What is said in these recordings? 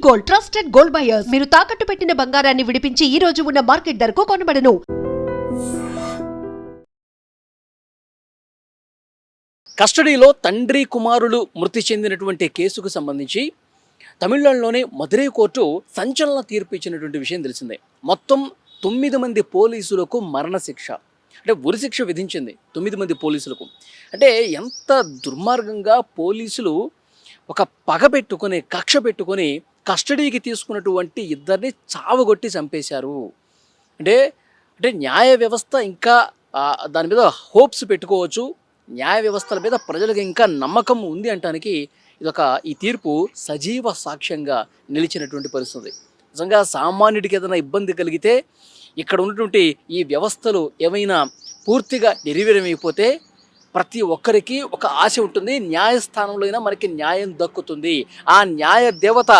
Gold, trusted gold buyers. మీరు తాకట్టు పెట్టిన బంగారాన్ని విడిపించి ఈ రోజు ఉన్న మార్కెట్ ధరకు కొనబడను. కస్టడీలో తండ్రి కుమారులు మృతి చెందినటువంటి కేసుకు సంబంధించి తమిళనాడులోని మదురై కోర్టు సంచలన తీర్పు ఇచ్చినటువంటి విషయం తెలిసిందే. మొత్తం 9 మంది పోలీసులకు మరణశిక్ష, అంటే ఉరిశిక్ష విధించింది 9 మంది పోలీసులకు. అంటే ఎంత దుర్మార్గంగా పోలీసులు ఒక పగ పెట్టుకొని, కక్ష పెట్టుకొని కస్టడీకి తీసుకున్నటువంటి ఇద్దరిని చావగొట్టి చంపేశారు. అంటే అంటే న్యాయ వ్యవస్థ ఇంకా దాని మీద హోప్స్ పెట్టుకోవచ్చు. న్యాయ వ్యవస్థల మీద ప్రజలకు ఇంకా నమ్మకం ఉంది అంటానికి ఈ తీర్పు సజీవ సాక్ష్యంగా నిలిచినటువంటి పరిస్థితి. నిజంగా సామాన్యుడికి ఏదైనా ఇబ్బంది కలిగితే, ఇక్కడ ఉన్నటువంటి ఈ వ్యవస్థలు ఏమైనా పూర్తిగా నిర్వీర్యమైపోతే ప్రతి ఒక్కరికి ఒక ఆశ ఉంటుంది, న్యాయస్థానంలో అయినా మనకి న్యాయం దక్కుతుంది, ఆ న్యాయ దేవత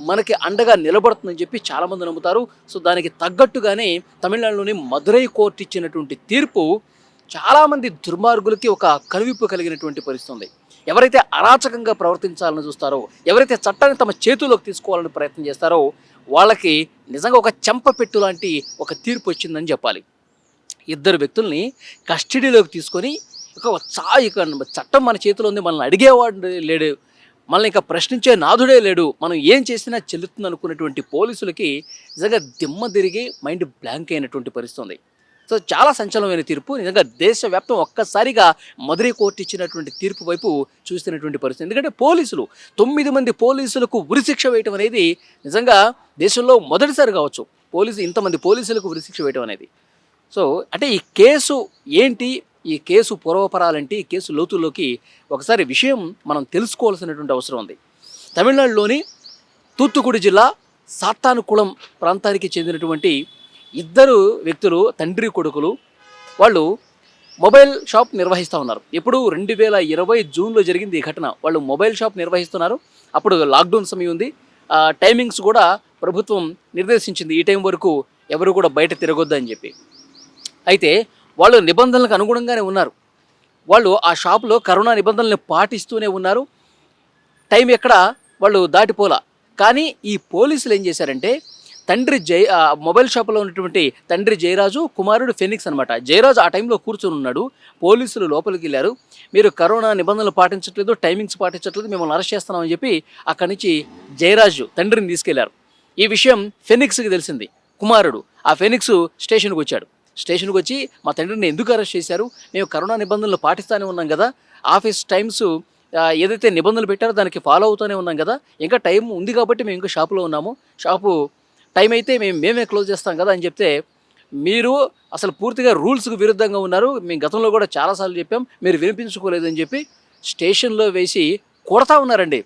మనకి అండగా నిలబడుతుందని చెప్పి చాలామంది నమ్ముతారు. సో దానికి తగ్గట్టుగానే తమిళనాడులోని మదురై కోర్టు ఇచ్చినటువంటి తీర్పు చాలామంది దుర్మార్గులకి ఒక కనువిప్పు కలిగినటువంటి పరిస్థితి. ఎవరైతే అరాచకంగా ప్రవర్తించాలని చూస్తారో, ఎవరైతే చట్టాన్ని తమ చేతుల్లోకి తీసుకోవాలని ప్రయత్నం చేస్తారో వాళ్ళకి నిజంగా ఒక చెంపపెట్టు లాంటి ఒక తీర్పు వచ్చిందని చెప్పాలి. ఇద్దరు వ్యక్తుల్ని కస్టడీలోకి తీసుకొని ఇక చట్టం మన చేతిలో ఉంది, మనల్ని అడిగేవాడు లేడు, మనల్ని ఇంకా ప్రశ్నించే నాథుడే లేడు, మనం ఏం చేసినా చెల్లుతుంది అనుకున్నటువంటి పోలీసులకి నిజంగా దిమ్మ తిరిగి మైండ్ బ్లాంక్ అయినటువంటి పరిస్థితి. సో చాలా సంచలనమైన తీర్పు. నిజంగా దేశవ్యాప్తం ఒక్కసారిగా మదురై కోర్టు ఇచ్చినటువంటి తీర్పు వైపు చూస్తున్నటువంటి పరిస్థితి. ఎందుకంటే 9 మంది పోలీసులకు ఉరిశిక్ష వేయటం అనేది నిజంగా దేశంలో మొదటిసారి కావచ్చు ఇంతమంది పోలీసులకు ఉరిశిక్ష వేయటం అనేది. సో అంటే ఈ కేసు ఏంటి, ఈ కేసు పూర్వపరాలంటే, ఈ కేసు లోతుల్లోకి ఒకసారి విషయం మనం తెలుసుకోవాల్సినటువంటి అవసరం ఉంది. తమిళనాడులోని తూత్తుకుడి జిల్లా సాత్తానుకుళం ప్రాంతానికి చెందినటువంటి ఇద్దరు వ్యక్తులు, తండ్రి కొడుకులు, వాళ్ళు మొబైల్ షాప్ నిర్వహిస్తూ ఉన్నారు. ఎప్పుడు 2020 జూన్లో జరిగింది ఈ ఘటన. వాళ్ళు మొబైల్ షాప్ నిర్వహిస్తున్నారు. అప్పుడు లాక్డౌన్ సమయం ఉంది. టైమింగ్స్ కూడా ప్రభుత్వం నిర్దేశించింది, ఈ టైం వరకు ఎవరు కూడా బయట తిరగొద్దు అని చెప్పి. అయితే వాళ్ళు నిబంధనలకు అనుగుణంగానే ఉన్నారు. వాళ్ళు ఆ షాపులో కరోనా నిబంధనలను పాటిస్తూనే ఉన్నారు. టైం ఎక్కడ వాళ్ళు దాటిపోలా. కానీ ఈ పోలీసులు ఏం చేశారంటే, మొబైల్ షాప్లో ఉన్నటువంటి తండ్రి జయరాజు, కుమారుడు ఫెనిక్స్ అనమాట. జయరాజు ఆ టైంలో కూర్చొని ఉన్నాడు. పోలీసులు లోపలికి వెళ్ళారు. మీరు కరోనా నిబంధనలు పాటించట్లేదు, టైమింగ్స్ పాటించట్లేదు, మిమ్మల్ని అరెస్ట్ చేస్తున్నామని చెప్పి అక్కడి నుంచి జయరాజు తండ్రిని తీసుకెళ్లారు. ఈ విషయం ఫెనిక్స్కి తెలిసింది. కుమారుడు ఆ ఫెనిక్స్ స్టేషన్కి వచ్చాడు. స్టేషన్కి వచ్చి, మా తండ్రిని ఎందుకు అరెస్ట్ చేశారు, మేము కరోనా నిబంధనలు పాటిస్తూనే ఉన్నాం కదా, ఆఫీస్ టైమ్స్ ఏదైతే నిబంధనలు పెట్టారో దానికి ఫాలో అవుతూనే ఉన్నాం కదా, ఇంకా టైం ఉంది కాబట్టి మేము ఇంకా షాపులో ఉన్నాము, షాపు టైం అయితే మేమే క్లోజ్ చేస్తాం కదా అని చెప్తే, మీరు అసలు పూర్తిగా రూల్స్కి విరుద్ధంగా ఉన్నారు, మేము గతంలో కూడా చాలాసార్లు చెప్పాం, మీరు వినిపించుకోలేదని చెప్పి స్టేషన్లో వేసి కొడతా ఉన్నారండి.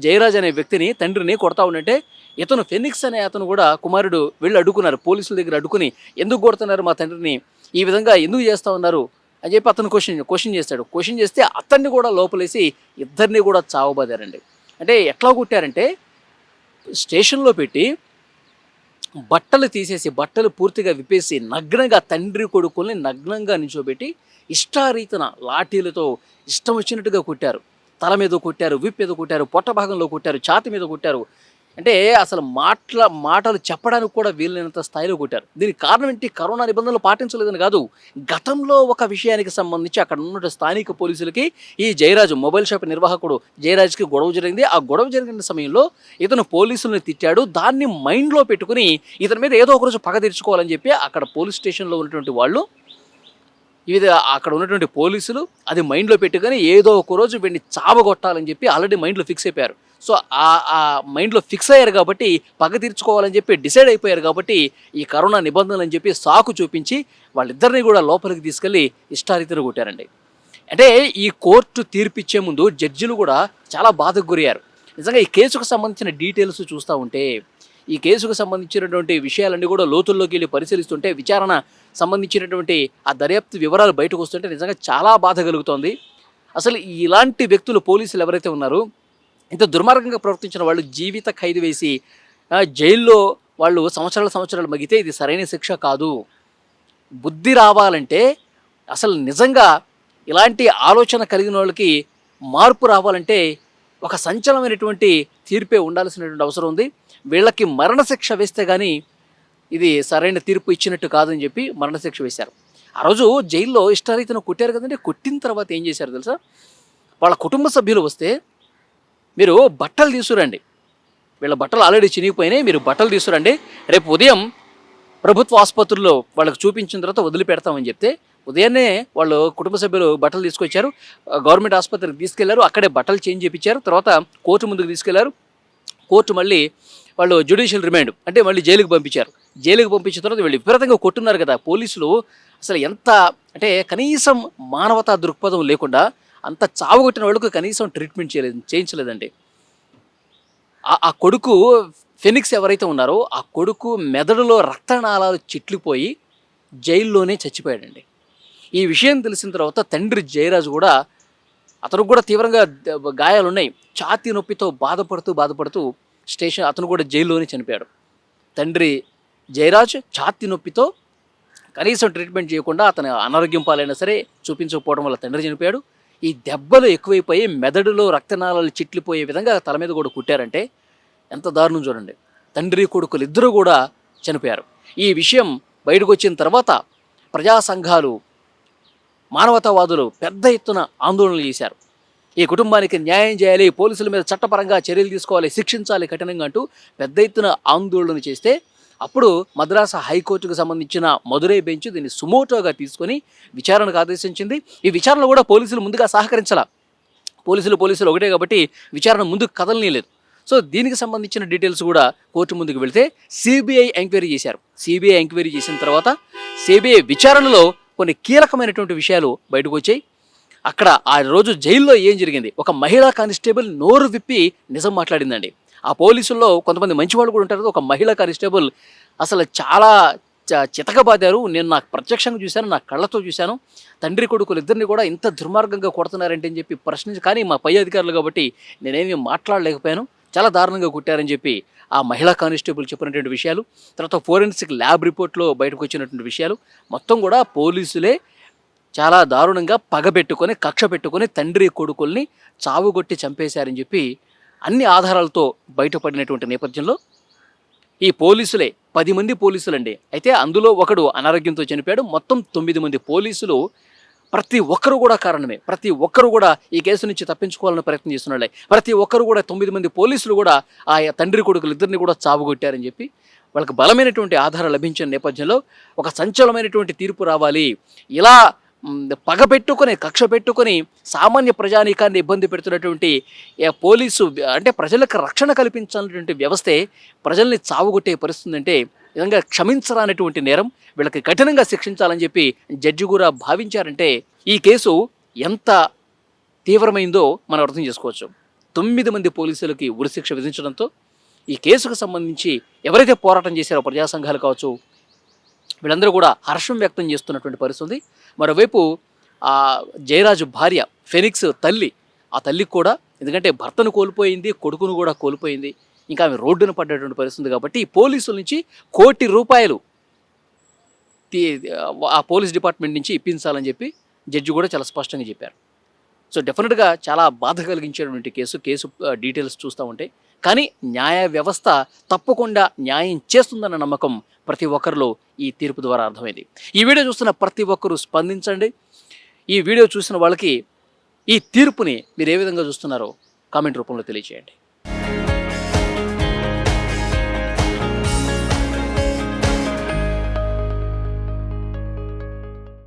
జయరాజ్ అనే వ్యక్తిని, తండ్రిని కొడతా ఉన్నట్టే ఇతను ఫెనిక్స్ అనే అతను కూడా, కుమారుడు వెళ్ళి అడ్డుకున్నారు. పోలీసుల దగ్గర అడ్డుకుని, ఎందుకు కొడుతున్నారు మా తండ్రిని, ఈ విధంగా ఎందుకు చేస్తూ ఉన్నారు అని చెప్పి అతను క్వశ్చన్ చేస్తాడు. క్వశ్చన్ చేస్తే అతన్ని కూడా లోపలేసి ఇద్దరిని కూడా చావబాదారండి. అంటే ఎట్లా కొట్టారంటే, స్టేషన్లో పెట్టి బట్టలు తీసేసి, బట్టలు పూర్తిగా విప్పేసి, నగ్నంగా తండ్రి కొడుకుల్ని నగ్నంగా నిల్చోబెట్టి ఇష్టారీతన లాఠీలతో ఇష్టం వచ్చినట్టుగా కొట్టారు. తల మీద కొట్టారు, విప్ మీద కొట్టారు, పొట్ట భాగంలో కొట్టారు, ఛాతి మీద కొట్టారు. అంటే అసలు మాటలు చెప్పడానికి కూడా వీలైనంత స్థాయిలో కొట్టారు. దీనికి కారణం ఏంటి, కరోనా నిబంధనలు పాటించలేదని కాదు, గతంలో ఒక విషయానికి సంబంధించి అక్కడ ఉన్న స్థానిక పోలీసులకి ఈ జయరాజు, మొబైల్ షాప్ నిర్వాహకుడు జయరాజ్కి గొడవ జరిగింది. ఆ గొడవ జరిగిన సమయంలో ఇతను పోలీసులను తిట్టాడు. దాన్ని మైండ్లో పెట్టుకుని ఇతని మీద ఏదో ఒకరోజు పగ తీర్చుకోవాలని చెప్పి అక్కడ పోలీస్ స్టేషన్లో ఉన్నటువంటి వాళ్ళు, అక్కడ ఉన్నటువంటి పోలీసులు అది మైండ్లో పెట్టుకొని ఏదో ఒక రోజు వీడిని చావగొట్టాలని చెప్పి ఆల్రెడీ మైండ్లో ఫిక్స్ అయిపోయారు. సో ఆ మైండ్లో ఫిక్స్ అయ్యారు కాబట్టి, పగ తీర్చుకోవాలని చెప్పి డిసైడ్ అయిపోయారు కాబట్టి, ఈ కరోనా నిబంధనలు అని చెప్పి సాకు చూపించి వాళ్ళిద్దరిని కూడా లోపలికి తీసుకెళ్ళి ఇష్టారీతిని కొట్టారండి. అంటే ఈ కోర్టు తీర్పిచ్చే ముందు జడ్జిలు కూడా చాలా బాధకు గురయ్యారు. నిజంగా ఈ కేసుకు సంబంధించిన డీటెయిల్స్ చూస్తూ ఉంటే, ఈ కేసుకు సంబంధించినటువంటి విషయాలన్నీ కూడా లోతుల్లోకి వెళ్ళి పరిశీలిస్తుంటే, విచారణ సంబంధించినటువంటి ఆ దర్యాప్తు వివరాలు బయటకు వస్తుంటే నిజంగా చాలా బాధ కలుగుతోంది. అసలు ఇలాంటి వ్యక్తులు, పోలీసులు ఎవరైతే ఉన్నారో, ఇంత దుర్మార్గంగా ప్రవర్తించిన వాళ్ళు జీవిత ఖైదు వేసి జైల్లో వాళ్ళు సంవత్సరాలు మగితే ఇది సరైన శిక్ష కాదు. బుద్ధి రావాలంటే, అసలు నిజంగా ఇలాంటి ఆలోచన కలిగిన వాళ్ళకి మార్పు రావాలంటే ఒక సంచలనమైనటువంటి తీర్పే ఉండాల్సినటువంటి అవసరం ఉంది. వీళ్ళకి మరణశిక్ష వేస్తే కానీ ఇది సరైన తీర్పు ఇచ్చినట్టు కాదని చెప్పి మరణశిక్ష వేశారు. ఆ రోజు జైల్లో ఇష్టారీతిన కొట్టారు కదండి. కొట్టిన తర్వాత ఏం చేశారు తెలుసా? వాళ్ళ కుటుంబ సభ్యులు వస్తే మీరు బట్టలు తీసుకురండి, వీళ్ళ బట్టలు ఆల్రెడీ చినిగిపోయినాయి, మీరు బట్టలు తీసుకురండి, రేపు ఉదయం ప్రభుత్వ ఆసుపత్రుల్లో వాళ్ళకి చూపించిన తర్వాత వదిలిపెడతామని చెప్తే ఉదయాన్నే వాళ్ళు కుటుంబ సభ్యులు బట్టలు తీసుకొచ్చారు, గవర్నమెంట్ ఆసుపత్రికి తీసుకెళ్లారు, అక్కడే బట్టలు చేంజ్ చేయించారు, తర్వాత కోర్టు ముందుకు తీసుకెళ్లారు. కోర్టు మళ్ళీ వాళ్ళు జ్యుడిషియల్ రిమాండ్ అంటే మళ్ళీ జైలుకి పంపించారు. జైలుకి పంపించిన తర్వాత వీళ్ళు విపరీతంగా కొట్టున్నారు కదా పోలీసులు. అసలు ఎంత అంటే కనీసం మానవతా దృక్పథం లేకుండా అంత చావగొట్టిన వాళ్ళకు కనీసం ట్రీట్మెంట్ చేయించలేదండి. ఆ కొడుకు ఫెనిక్స్ ఎవరైతే ఉన్నారో ఆ కొడుకు మెదడులో రక్తనాళాలు చిట్లిపోయి జైల్లోనే చచ్చిపోయాడండి. ఈ విషయం తెలిసిన తర్వాత తండ్రి జయరాజు కూడా, అతను కూడా తీవ్రంగా గాయాలు ఉన్నాయి, ఛాతీ నొప్పితో బాధపడుతూ అతను కూడా జైల్లోనే చనిపోయాడు. తండ్రి జయరాజ్ ఛాతీ నొప్పితో కనీసం ట్రీట్మెంట్ చేయకుండా అతను అనారోగ్యం పాలైనా సరే చూపించకపోవడం వల్ల తండ్రి చనిపోయాడు. ఈ దెబ్బలు ఎక్కువైపోయి మెదడులో రక్తనాళాలు చిట్లిపోయే విధంగా తల మీద కూడా కుట్టారంటే ఎంత దారుణం చూడండి. తండ్రి కొడుకులు ఇద్దరు కూడా చనిపోయారు. ఈ విషయం బయటకు వచ్చిన తర్వాత ప్రజా సంఘాలు, మానవతావాదులు పెద్ద ఎత్తున ఆందోళనలు చేశారు. ఈ కుటుంబానికి న్యాయం చేయాలి, పోలీసుల మీద చట్టపరంగా చర్యలు తీసుకోవాలి, శిక్షించాలి కఠినంగా అంటూ పెద్ద ఎత్తున ఆందోళన చేస్తే అప్పుడు మద్రాసు హైకోర్టుకు సంబంధించిన మదురై బెంచ్ దీన్ని సుమోటోగా తీసుకొని విచారణకు ఆదేశించింది. ఈ విచారణలో కూడా పోలీసులు ముందుగా సహకరించాల. పోలీసులు ఒకటే కాబట్టి విచారణ ముందుకు కదలనీయలేదు. సో దీనికి సంబంధించిన డీటెయిల్స్ కూడా కోర్టు ముందుకు వెళితే సిబిఐ ఎంక్వైరీ చేశారు. సిబిఐ ఎంక్వైరీ చేసిన తర్వాత సిబిఐ విచారణలో కొన్ని కీలకమైనటువంటి విషయాలు బయటకు వచ్చాయి. అక్కడ ఆ రోజు జైల్లో ఏం జరిగింది, ఒక మహిళా కానిస్టేబుల్ నోరు విప్పి నిజం మాట్లాడిందండి. ఆ పోలీసుల్లో కొంతమంది మంచివాళ్ళు కూడా ఉంటారు. ఒక మహిళా కానిస్టేబుల్ అసలు చాలా చితకబాదారు. నేను నాకు ప్రత్యక్షంగా చూశాను, నా కళ్ళతో చూశాను. తండ్రి కొడుకులు ఇద్దరిని కూడా ఇంత దుర్మార్గంగా కొడుతున్నారంటే అని చెప్పి ప్రశ్నించి, కానీ మా పై అధికారులు కాబట్టి నేనేమీ మాట్లాడలేకపోయాను, చాలా దారుణంగా కుట్టారని చెప్పి ఆ మహిళా కానిస్టేబుల్ చెప్పినటువంటి విషయాలు, తర్వాత ఫోరెన్సిక్ ల్యాబ్ రిపోర్ట్లో బయటకు వచ్చినటువంటి విషయాలు మొత్తం కూడా పోలీసులే చాలా దారుణంగా పగబెట్టుకొని కక్ష పెట్టుకొని తండ్రి కొడుకుల్ని చావుగొట్టి చంపేశారని చెప్పి అన్ని ఆధారాలతో బయటపడినటువంటి నేపథ్యంలో ఈ పోలీసులే 10 మంది పోలీసులండి. అయితే అందులో ఒకడు అనారోగ్యంతో చనిపోయాడు. మొత్తం 9 మంది పోలీసులు, ప్రతి ఒక్కరు కూడా కారణమే. ప్రతి ఒక్కరు కూడా ఈ కేసు నుంచి తప్పించుకోవాలని ప్రయత్నం చేస్తున్నాడే. ప్రతి ఒక్కరు కూడా 9 మంది పోలీసులు కూడా ఆ తండ్రి కొడుకులు ఇద్దరిని కూడా చావుగొట్టారని చెప్పి వాళ్ళకి బలమైనటువంటి ఆధారాలు లభించిన నేపథ్యంలో ఒక సంచలనమైనటువంటి తీర్పు రావాలి. ఇలా పగబెట్టుకొని కక్ష పెట్టుకొని సామాన్య ప్రజానీకాన్ని ఇబ్బంది పెడుతున్నటువంటి పోలీసు అంటే ప్రజలకు రక్షణ కల్పించాలనేటువంటి వ్యవస్థే ప్రజల్ని చావుగొట్టే పరిస్థితి అంటే నిజంగా క్షమించరానటువంటి నేరం, వీళ్ళకి కఠినంగా శిక్షించాలని చెప్పి జడ్జి కూడా భావించారంటే ఈ కేసు ఎంత తీవ్రమైందో మనం అర్థం చేసుకోవచ్చు. 9 మంది పోలీసులకి ఉరిశిక్ష విధించడంతో ఈ కేసుకు సంబంధించి ఎవరైతే పోరాటం చేశారో ప్రజా సంఘాలు కావచ్చు, వీళ్ళందరూ కూడా హర్షం వ్యక్తం చేస్తున్నటువంటి పరిస్థితి. మరోవైపు ఆ జయరాజు భార్య ఫెనిక్స్ తల్లి, ఆ తల్లికి కూడా ఎందుకంటే భర్తను కోల్పోయింది, కొడుకును కూడా కోల్పోయింది, ఇంకా ఆమె రోడ్డున పడ్డటువంటి పరిస్థితి కాబట్టి పోలీసుల నుంచి ₹1 కోటి ఆ పోలీస్ డిపార్ట్మెంట్ నుంచి ఇప్పించాలని చెప్పి జడ్జి కూడా చాలా స్పష్టంగా చెప్పారు. సో డెఫినెట్గా చాలా బాధ కలిగించేటువంటి కేసు డీటెయిల్స్ చూస్తూ ఉంటే, కానీ న్యాయ వ్యవస్థ తప్పకుండా న్యాయం చేస్తుందన్న నమ్మకం ప్రతి ఒక్కరిలో ఈ తీర్పు ద్వారా అర్థమైంది. ఈ వీడియో చూస్తున్న ప్రతి ఒక్కరూ స్పందించండి. ఈ వీడియో చూసిన వాళ్ళకి ఈ తీర్పుని మీరు ఏ విధంగా చూస్తున్నారో కామెంట్ రూపంలో తెలియజేయండి.